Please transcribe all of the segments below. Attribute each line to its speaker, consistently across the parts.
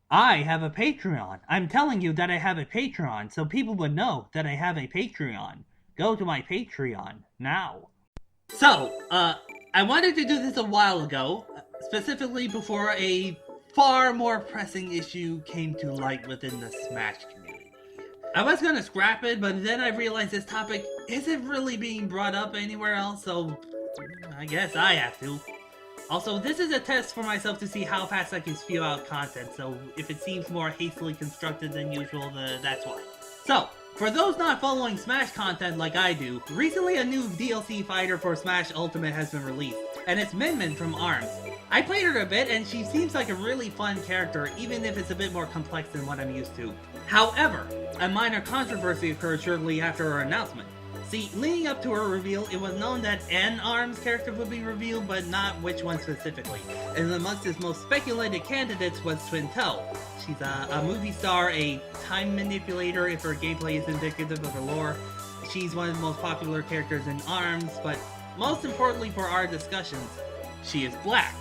Speaker 1: I have a Patreon. I'm telling you that I have a Patreon so people would know that I have a Patreon. Go to my Patreon now. So, I wanted to do this a while ago, specifically before a far more pressing issue came to light within the Smash community. I was gonna scrap it, but then I realized this topic isn't really being brought up anywhere else, so I guess I have to. Also, this is a test for myself to see how fast I can spew out content, so if it seems more hastily constructed than usual, that's why. So, for those not following Smash content like I do, recently a new DLC fighter for Smash Ultimate has been released, and it's Min Min from ARMS. I played her a bit, and she seems like a really fun character, even if it's a bit more complex than what I'm used to. However, a minor controversy occurred shortly after her announcement. See, leading up to her reveal, it was known that an ARMS character would be revealed, but not which one specifically. And amongst its most speculated candidates was Twintelle. She's a movie star, a time manipulator if her gameplay is indicative of her lore. She's one of the most popular characters in ARMS, but most importantly for our discussions, she is black.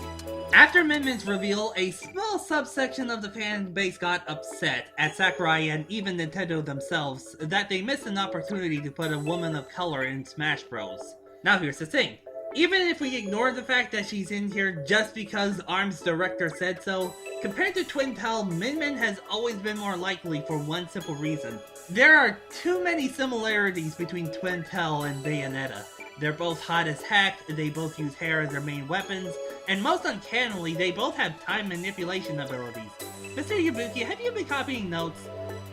Speaker 1: After Min Min's reveal, a small subsection of the fan base got upset at Sakurai and even Nintendo themselves that they missed an opportunity to put a woman of color in Smash Bros. Now here's the thing. Even if we ignore the fact that she's in here just because ARMS director said so, compared to Twintelle, Min Min has always been more likely for one simple reason. There are too many similarities between Twintelle and Bayonetta. They're both hot as heck, they both use hair as their main weapons, and most uncannily, they both have time manipulation abilities. Mr. Yabuki, have you been copying notes?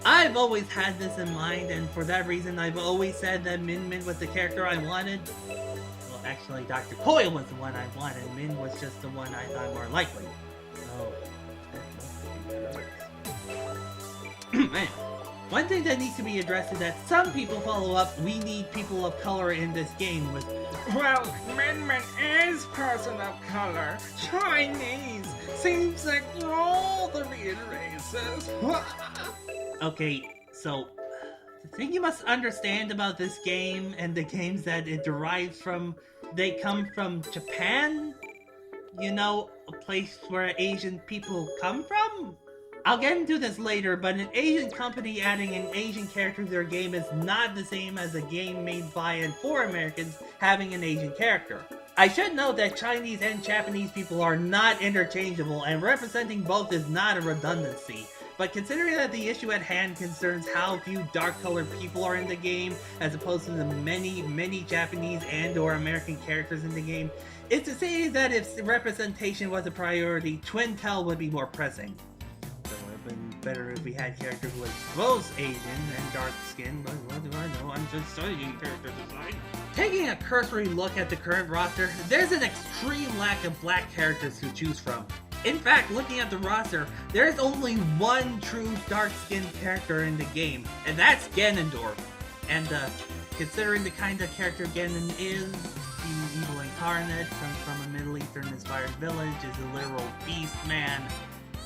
Speaker 1: I've always had this in mind, and for that reason I've always said that Min Min was the character I wanted. Well, actually, Dr. Coyle was the one I wanted, Min was just the one I thought more likely. Oh, man. One thing that needs to be addressed is that some people follow up, we need people of color in this game with,
Speaker 2: well, Min Min is person of color. Chinese. Seems like all the real races.
Speaker 1: Okay, so the thing you must understand about this game and the games that it derives from, they come from Japan? You know, a place where Asian people come from? I'll get into this later, but an Asian company adding an Asian character to their game is not the same as a game made by and for Americans having an Asian character. I should note that Chinese and Japanese people are not interchangeable, and representing both is not a redundancy. But considering that the issue at hand concerns how few dark-colored people are in the game, as opposed to the many Japanese and or American characters in the game, it's to say that if representation was a priority, Twintelle would be more pressing. Been better if we had characters who were both Asian and dark skinned, but what do I know? I'm just studying character design. Taking a cursory look at the current roster, there's an extreme lack of black characters to choose from. In fact, looking at the roster, there's only one true dark skinned character in the game, and that's Ganondorf. And considering the kind of character Ganon is, the evil incarnate, comes from a Middle Eastern inspired village, is a literal beast man,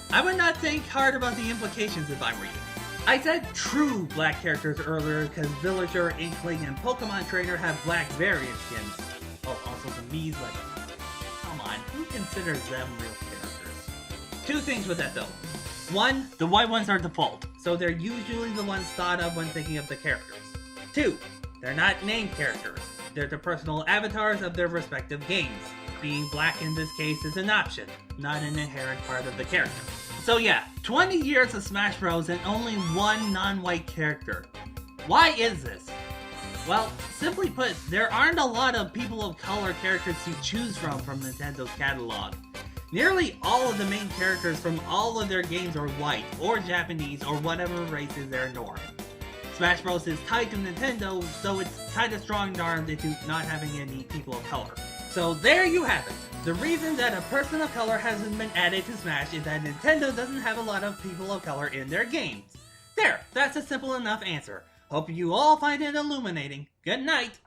Speaker 1: I would not think hard about the implications if I were you. I said true black characters earlier because Villager, Inkling, and Pokemon Trainer have black variant skins. Oh, also the Mii's Legend. Come on, who considers them real characters? Two things with that though. One, the white ones are default, so they're usually the ones thought of when thinking of the characters. Two, they're not named characters. They're the personal avatars of their respective games. Being black in this case is an option, not an inherent part of the character. So yeah, 20 years of Smash Bros. And only one non-white character. Why is this? Well, simply put, there aren't a lot of people of color characters to choose from Nintendo's catalog. Nearly all of the main characters from all of their games are white, or Japanese, or whatever race is their norm. Smash Bros. Is tied to Nintendo, so it's kinda strong-armed into not having any people of color. So there you have it. The reason that a person of color hasn't been added to Smash is that Nintendo doesn't have a lot of people of color in their games. There, that's a simple enough answer. Hope you all find it illuminating. Good night!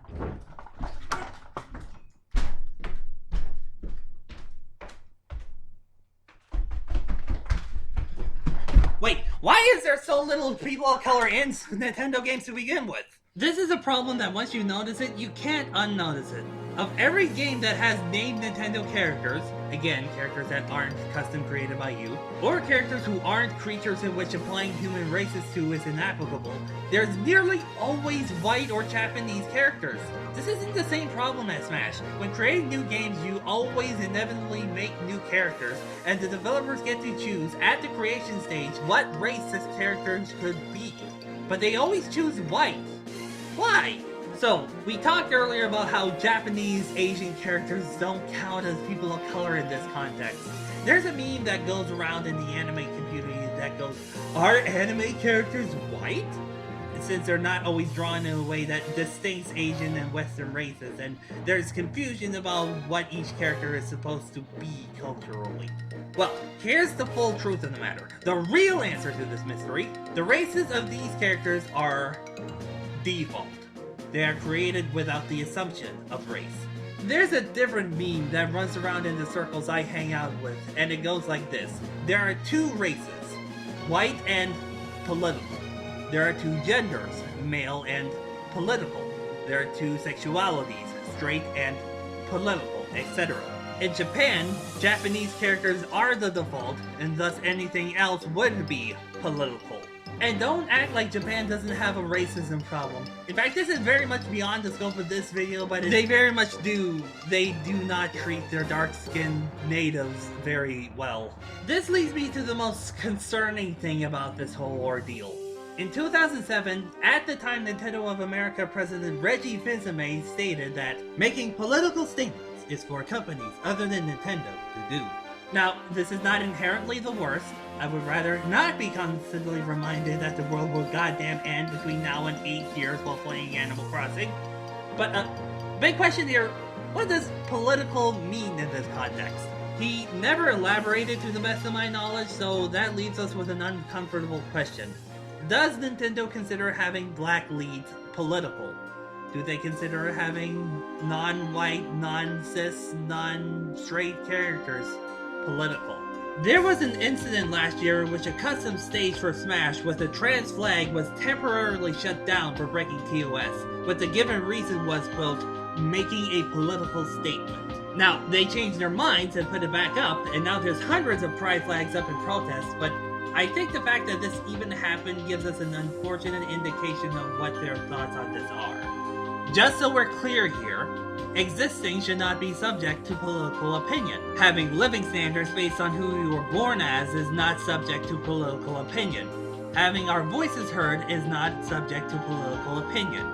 Speaker 1: Wait, why is there so little people of color in Nintendo games to begin with? This is a problem that once you notice it, you can't unnotice it. Of every game that has named Nintendo characters, again, characters that aren't custom created by you, or characters who aren't creatures in which applying human races to is inapplicable, there's nearly always white or Japanese characters. This isn't the same problem as Smash. When creating new games, you always inevitably make new characters, and the developers get to choose at the creation stage what race this character could be. But they always choose white. Why? So, we talked earlier about how Japanese Asian characters don't count as people of color in this context. There's a meme that goes around in the anime community that goes, are anime characters white? Since they're not always drawn in a way that distincts Asian and Western races, and there's confusion about what each character is supposed to be culturally. Well, here's the full truth of the matter. The real answer to this mystery, the races of these characters are default. They are created without the assumption of race. There's a different meme that runs around in the circles I hang out with, and it goes like this. There are two races, white and political. There are two genders, male and political. There are two sexualities, straight and political, etc. In Japan, Japanese characters are the default, and thus anything else would be political. And don't act like Japan doesn't have a racism problem. In fact, this is very much beyond the scope of this video, but they very much do. They do not treat their dark-skinned natives very well. This leads me to the most concerning thing about this whole ordeal. In 2007, at the time Nintendo of America President Reggie Fils-Aimé stated that making political statements is for companies other than Nintendo to do. Now, this is not inherently the worst. I would rather not be constantly reminded that the world will goddamn end between now and 8 years while playing Animal Crossing. But, big question here, what does political mean in this context? He never elaborated to the best of my knowledge, so that leaves us with an uncomfortable question. Does Nintendo consider having black leads political? Do they consider having non-white, non-cis, non-straight characters political? There was an incident last year in which a custom stage for Smash with a trans flag was temporarily shut down for breaking TOS, but the given reason was, quote, making a political statement. Now, they changed their minds and put it back up, and now there's hundreds of pride flags up in protest, but I think the fact that this even happened gives us an unfortunate indication of what their thoughts on this are. Just so we're clear here, existing should not be subject to political opinion. Having living standards based on who you were born as is not subject to political opinion. Having our voices heard is not subject to political opinion.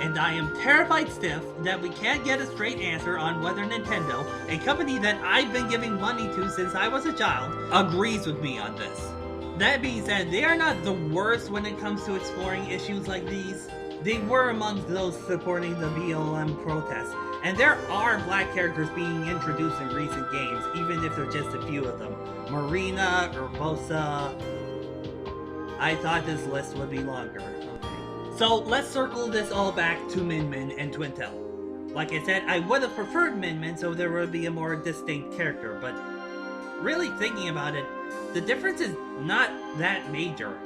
Speaker 1: And I am terrified stiff that we can't get a straight answer on whether Nintendo, a company that I've been giving money to since I was a child, agrees with me on this. That being said, they are not the worst when it comes to exploring issues like these. They were among those supporting the BLM protests, and there are black characters being introduced in recent games, even if they're just a few of them. Marina, Urbosa. I thought this list would be longer. Okay. So let's circle this all back to Min Min and Twintelle. Like I said, I would have preferred Min Min so there would be a more distinct character, but really thinking about it, the difference is not that major.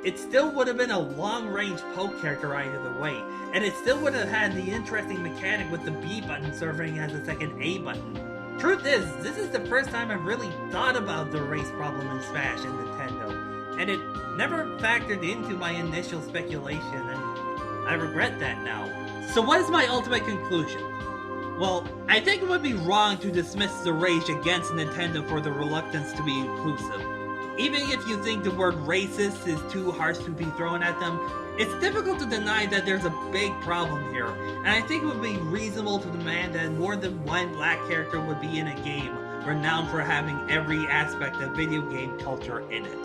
Speaker 1: It still would have been a long-range poke character either way, and it still would have had the interesting mechanic with the B button serving as a second A button. Truth is, this is the first time I've really thought about the race problem in Smash and Nintendo, and it never factored into my initial speculation, and I regret that now. So what is my ultimate conclusion? Well, I think it would be wrong to dismiss the rage against Nintendo for the reluctance to be inclusive. Even if you think the word racist is too harsh to be thrown at them, it's difficult to deny that there's a big problem here, and I think it would be reasonable to demand that more than one black character would be in a game renowned for having every aspect of video game culture in it.